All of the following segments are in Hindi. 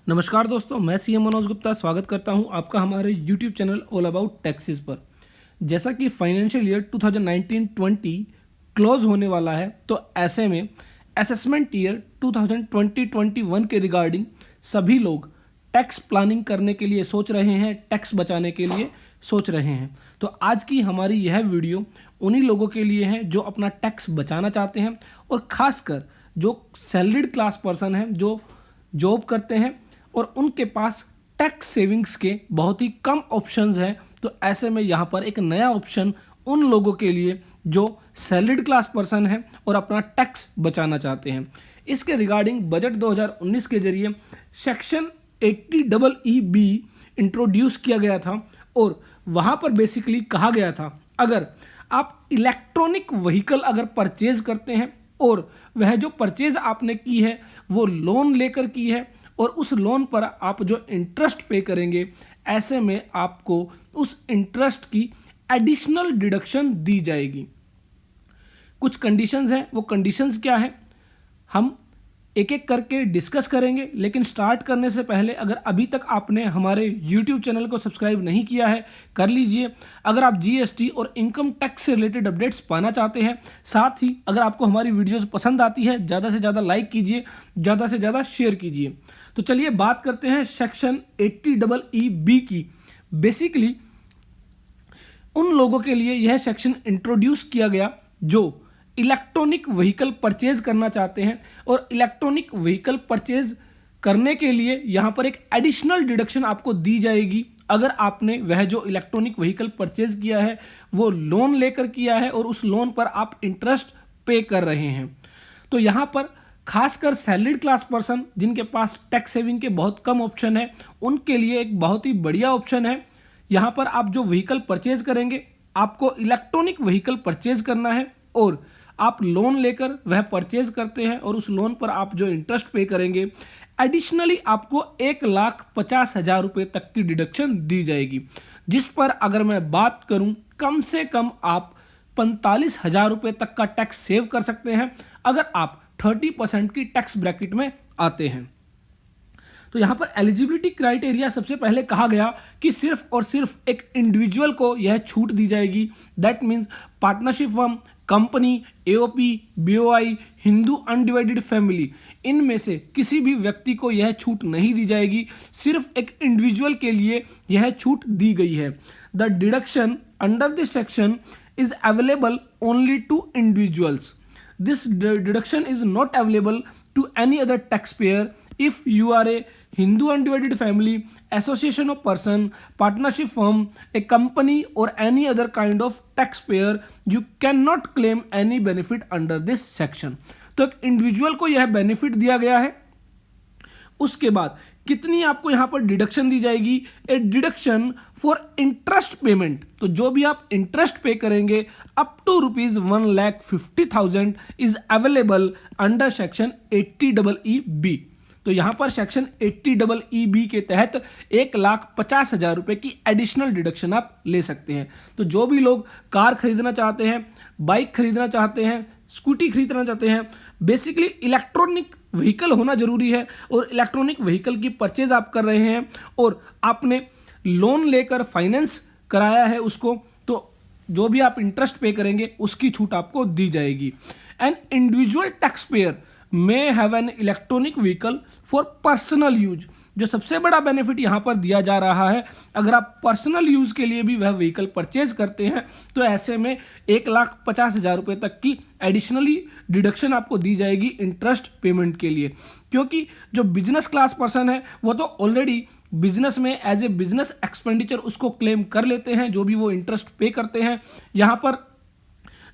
नमस्कार दोस्तों, मैं सीएम मनोज गुप्ता स्वागत करता हूं आपका हमारे YouTube channel all about taxes पर। जैसा कि फाइनेंशियल ईयर 2019-20 क्लोज होने वाला है, तो ऐसे में असेसमेंट ईयर 2020-21 के रिगार्डिंग सभी लोग टैक्स प्लानिंग करने के लिए सोच रहे हैं, टैक्स बचाने के लिए सोच रहे हैं। तो आज की हमारी यह वीडियो उन्हीं लोगों के लिए है जो अपना टैक्स बचाना चाहते हैं, और ख़ासकर जो सैलरीड क्लास पर्सन हैं, जो जॉब करते हैं और उनके पास टैक्स सेविंग्स के बहुत ही कम ऑप्शंस हैं। तो ऐसे में यहाँ पर एक नया ऑप्शन उन लोगों के लिए जो सैलरीड क्लास पर्सन है और अपना टैक्स बचाना चाहते हैं। इसके रिगार्डिंग बजट 2019 के जरिए सेक्शन 80EE इंट्रोड्यूस किया गया था, और वहाँ पर बेसिकली कहा गया था अगर आप इलेक्ट्रॉनिक व्हीकल अगर परचेज करते हैं और वह जो परचेज आपने की है वो लोन लेकर की है, और उस लोन पर आप जो इंटरेस्ट पे करेंगे, ऐसे में आपको उस इंटरेस्ट की एडिशनल डिडक्शन दी जाएगी। कुछ कंडीशंस हैं, वो कंडीशंस क्या हैं हम एक एक करके डिस्कस करेंगे। लेकिन स्टार्ट करने से पहले अगर अभी तक आपने हमारे YouTube चैनल को सब्सक्राइब नहीं किया है, कर लीजिए। अगर आप GST और इनकम टैक्स से रिलेटेड अपडेट्स पाना चाहते हैं, साथ ही अगर आपको हमारी वीडियोस पसंद आती है, ज़्यादा से ज़्यादा लाइक कीजिए, ज़्यादा से ज़्यादा शेयर कीजिए। तो चलिए बात करते हैं सेक्शन 80EE की। बेसिकली उन लोगों के लिए यह सेक्शन इंट्रोड्यूस किया गया जो इलेक्ट्रॉनिक व्हीकल परचेज करना चाहते हैं, और इलेक्ट्रॉनिक व्हीकल परचेज करने के लिए यहाँ पर एक एडिशनल डिडक्शन आपको दी जाएगी अगर आपने वह जो इलेक्ट्रॉनिक व्हीकल परचेज किया है वो लोन लेकर किया है और उस लोन पर आप इंटरेस्ट पे कर रहे हैं। तो यहाँ पर खासकर सैलरीड क्लास पर्सन जिनके पास टैक्स सेविंग के बहुत कम ऑप्शन है, उनके लिए एक बहुत ही बढ़िया ऑप्शन है। यहाँ पर आप जो व्हीकल परचेज करेंगे, आपको इलेक्ट्रॉनिक व्हीकल परचेज करना है और आप लोन लेकर वह परचेज करते हैं, और उस लोन पर आप जो इंटरेस्ट पे करेंगे, एडिशनली आपको 1,50,000 रुपये तक की डिडक्शन दी जाएगी। जिस पर अगर मैं बात करूं, कम से कम आप 45,000 रुपये तक का टैक्स सेव कर सकते हैं अगर आप 30% की टैक्स ब्रैकेट में आते हैं। तो यहाँ पर एलिजिबिलिटी क्राइटेरिया सबसे पहले कहा गया कि सिर्फ और सिर्फ एक इंडिविजुअल को यह छूट दी जाएगी। That means partnership firm, company, AOP, BOI, Hindu undivided family, इनमें से किसी भी व्यक्ति को यह छूट नहीं दी जाएगी। सिर्फ एक इंडिविजुअल के लिए यह छूट दी गई है। The deduction under this section is available only to individuals. This deduction is not available to any other taxpayer if you are a Hindu undivided family, association of person, partnership firm, a company or any other kind of taxpayer. You cannot claim any benefit under this section. तो एक इंडिविजुअल को यह बेनिफिट दिया गया है। उसके बाद कितनी आपको यहां पर डिडक्शन दी जाएगी? A deduction for interest payment. तो जो भी आप इंटरेस्ट पे करेंगे up to ₹1,50,000 is available under section 80EE। तो यहां पर सेक्शन 80EE के तहत 1,50,000 रुपए की एडिशनल डिडक्शन आप ले सकते हैं। तो जो भी लोग कार खरीदना चाहते हैं, बाइक खरीदना चाहते हैं, स्कूटी खरीदना चाहते हैं, बेसिकली इलेक्ट्रॉनिक व्हीकल होना जरूरी है, और इलेक्ट्रॉनिक व्हीकल की परचेज आप कर रहे हैं और आपने लोन लेकर फाइनेंस कराया है उसको, तो जो भी आप इंटरेस्ट पे करेंगे उसकी छूट आपको दी जाएगी। An individual tax payer may have an electronic vehicle for personal use. जो सबसे बड़ा बेनिफिट यहाँ पर दिया जा रहा है, अगर आप पर्सनल यूज के लिए भी वह व्हीकल परचेज करते हैं, तो ऐसे में 1,50,000 रुपये तक की एडिशनली डिडक्शन आपको दी जाएगी इंटरेस्ट पेमेंट के लिए। क्योंकि जो बिजनेस क्लास पर्सन है वो तो ऑलरेडी बिजनेस में एज ए बिजनेस एक्सपेंडिचर उसको क्लेम कर लेते हैं, जो भी वो इंटरेस्ट पे करते हैं। यहाँ पर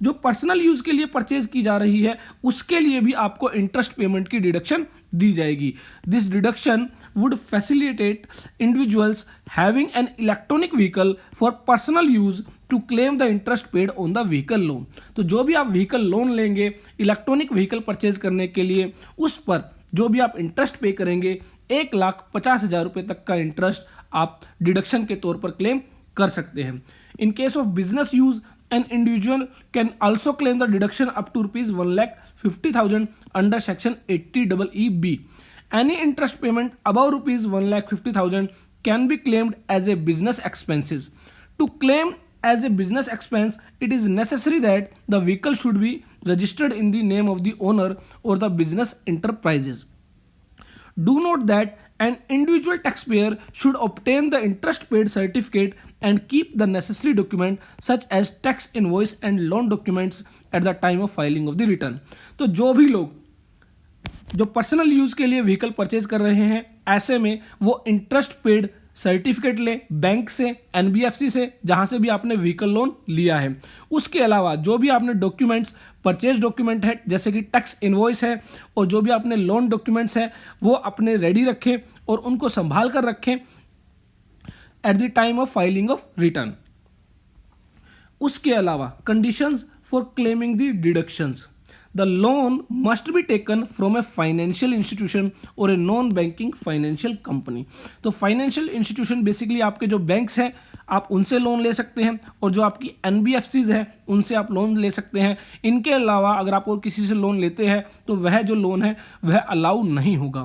जो पर्सनल यूज के लिए परचेज की जा रही है उसके लिए भी आपको इंटरेस्ट पेमेंट की डिडक्शन दी जाएगी। This deduction would facilitate individuals having an electronic vehicle for personal use to claim the interest paid on the vehicle loan. तो जो भी आप व्हीकल लोन लेंगे इलेक्ट्रॉनिक व्हीकल परचेज करने के लिए, उस पर जो भी आप इंटरेस्ट पे करेंगे 1,50,000 रुपये तक का इंटरेस्ट आप डिडक्शन के तौर पर क्लेम कर सकते हैं। In case of business use, an individual can also claim the deduction up to ₹1,50,000 under section 80EE. Any interest payment above rupees 1,50,000 can be claimed as a business expenses. To claim as a business expense, it is necessary that the vehicle should be registered in the name of the owner or the business enterprises. Do note that an individual taxpayer should obtain the interest paid certificate and keep the necessary document such as tax invoice and loan documents at the time of filing of the return. तो जो भी लोग जो पर्सनल यूज के लिए व्हीकल परचेज कर रहे हैं, ऐसे में वो इंटरेस्ट पेड सर्टिफिकेट ले बैंक से, एनबीएफसी से, जहां से भी आपने व्हीकल लोन लिया है। उसके अलावा जो भी आपने डॉक्यूमेंट्स, परचेज डॉक्यूमेंट है जैसे कि टैक्स इनवॉइस है और जो भी आपने लोन डॉक्यूमेंट्स है वो अपने रेडी रखें और उनको संभाल कर रखें at the time of filing of return. उसके अलावा conditions for claiming the deductions. The loan must be taken from a financial institution or a non-banking financial company. तो फाइनेंशियल इंस्टीट्यूशन बेसिकली आपके जो बैंक्स हैं आप उनसे लोन ले सकते हैं और जो आपकी एनबीएफसीज है उनसे आप लोन ले सकते हैं। इनके अलावा अगर आप और किसी से लोन लेते हैं तो वह जो लोन है वह अलाउ नहीं होगा।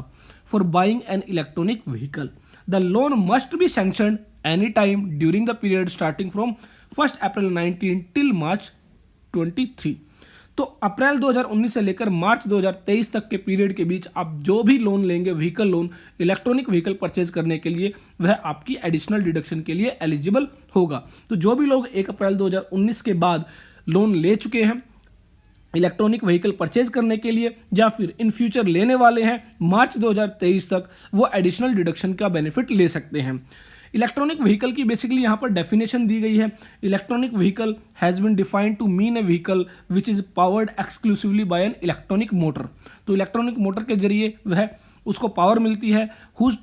For buying an electronic vehicle, the loan must be sanctioned any time during the period starting from 1 April 19 till March 23। तो अप्रैल 2019 से लेकर मार्च 2023 तक के पीरियड के बीच आप जो भी लोन लेंगे vehicle loan electronic vehicle purchase करने के लिए, वह आपकी एडिशनल डिडक्शन के लिए एलिजिबल होगा। तो जो भी लोग 1 अप्रैल 2019 के बाद लोन ले चुके हैं इलेक्ट्रॉनिक व्हीकल परचेज करने के लिए या फिर इन फ्यूचर लेने वाले हैं मार्च 2023 तक, वो एडिशनल डिडक्शन का बेनिफिट ले सकते हैं। इलेक्ट्रॉनिक व्हीकल की बेसिकली यहाँ पर डेफिनेशन दी गई है। Electronic vehicle has been defined to mean a vehicle which is powered exclusively by an electronic motor. तो इलेक्ट्रॉनिक मोटर के जरिए वह उसको पावर मिलती है। Whose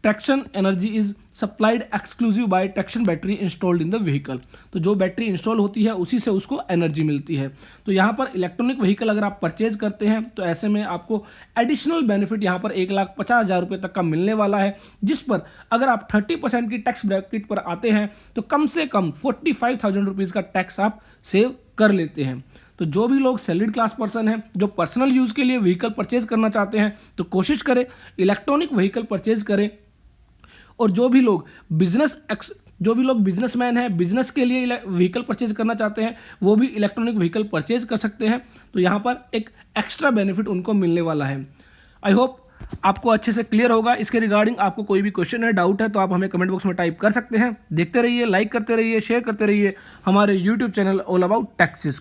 traction energy is supplied exclusive by traction battery installed in the vehicle. तो जो बैटरी इंस्टॉल होती है उसी से उसको एनर्जी मिलती है। तो यहाँ पर इलेक्ट्रॉनिक व्हीकल अगर आप परचेज करते हैं तो ऐसे में आपको एडिशनल बेनिफिट यहाँ पर 1,50,000 रुपये तक का मिलने वाला है, जिस पर अगर आप 30% की टैक्स ब्रैकेट पर आते हैं तो कम से कम 45,000 रुपीज़ का टैक्स आप सेव कर लेते हैं। तो जो भी लोग सैलरीड क्लास पर्सन हैं जो पर्सनल यूज़ के लिए व्हीकल परचेज करना चाहते हैं तो कोशिश करें इलेक्ट्रॉनिक व्हीकल परचेज करें। और जो भी लोग बिजनेसमैन हैं, बिजनेस के लिए व्हीकल परचेज करना चाहते हैं, वो भी इलेक्ट्रॉनिक व्हीकल परचेज कर सकते हैं। तो यहाँ पर एक एक्स्ट्रा बेनिफिट उनको मिलने वाला है। आई होप आपको अच्छे से क्लियर होगा। इसके रिगार्डिंग आपको कोई भी क्वेश्चन है, डाउट है तो आप हमें कमेंट बॉक्स में टाइप कर सकते हैं। देखते रहिए, लाइक करते रहिए, शेयर करते रहिए हमारे YouTube channel all about taxes.